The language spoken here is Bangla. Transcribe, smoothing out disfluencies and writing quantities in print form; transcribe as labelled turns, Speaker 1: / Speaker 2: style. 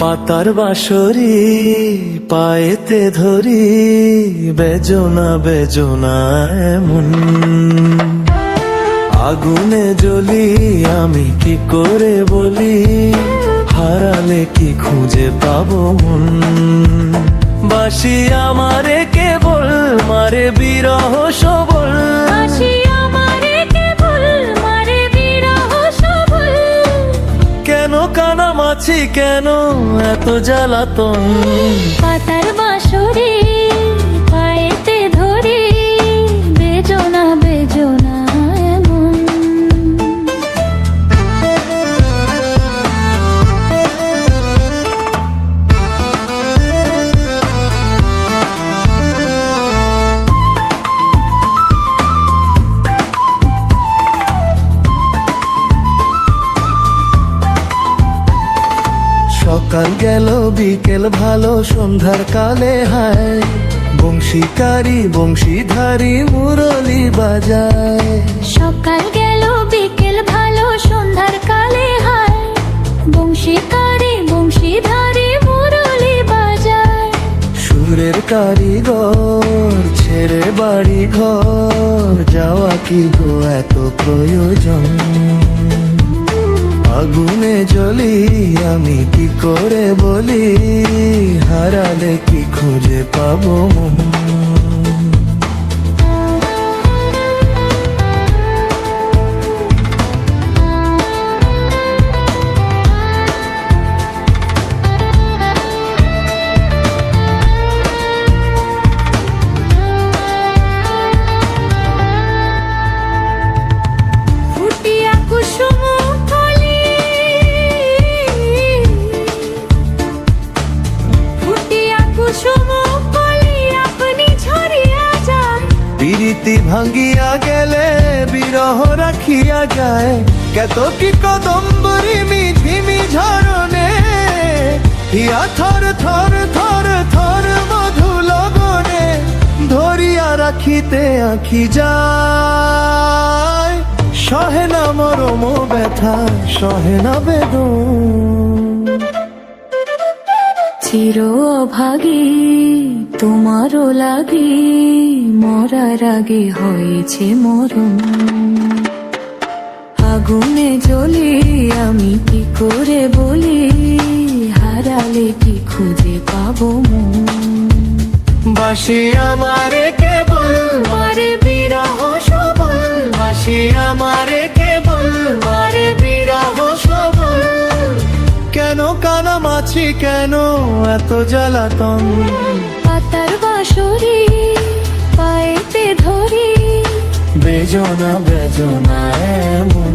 Speaker 1: পাতার বাঁশরি পায়েতে ধরি, বেজনা বেজনা এমন। আগুনে জ্বলি আমি কি করে বলি, হারালে কি খুঁজে পাবো মন। বাসি আমারে কেবল মারে বিরহ সবল, কেন কানামাছি কেন এত জ্বালাতন।
Speaker 2: পাতার বাঁশরি পায়েতে ধরি, বেজনা বেজনা এমন।
Speaker 1: সকাল গেল বিকেল ভালো সন্ধ্যার কালে হায়, বংশীকারী বংশীধারী মুরলি বাজায়।
Speaker 2: সকাল গেল বিকেল ভালো সন্ধ্যার কালে হায়, বংশীকারী বংশীধারী মুরলি বাজায়।
Speaker 1: সুরের কারিগর ছেড়ে বাড়ি ঘর, যাওয়া কি গো এত প্রয়োজন। আগুনে জ্বলি আমি কি করে বলি, হারালে কি খুঁজে পাবো মন।
Speaker 2: ফুটিয়া কুসুম কলি, ফুটিয়া কুসুম কলি আপনি ঝরিয়া যায়।
Speaker 1: প্রীতি ভাঙ্গিয়া গেলে বিরহ রাখিয়া যায়, কত কি কদম্বরী মিঝিমি ঝরনে, হিয়া থর থর থর থর মধু লগনে, ধরিয়া রাখিতে আঁখি যায়। সহে না মরম ব্যথা সহে না বেদন।
Speaker 2: চির অভাগী তোমারও লাগি, মরার আগে হয়েছে মরণ। আগুনে জ্বলি আমি কি করে বলি, হারালে কি খুঁজে পাবো মন।
Speaker 1: বাসি আমারে কেবল মারে বিরহ সবল, বাসি আমারে কেবল মারে বিরহ সবল, কেন কানামাছি কেন এত জ্বালাতন।
Speaker 2: পাতার বাঁশরি পায়েতে ধরি,
Speaker 1: বেজনা বেজনা এমন।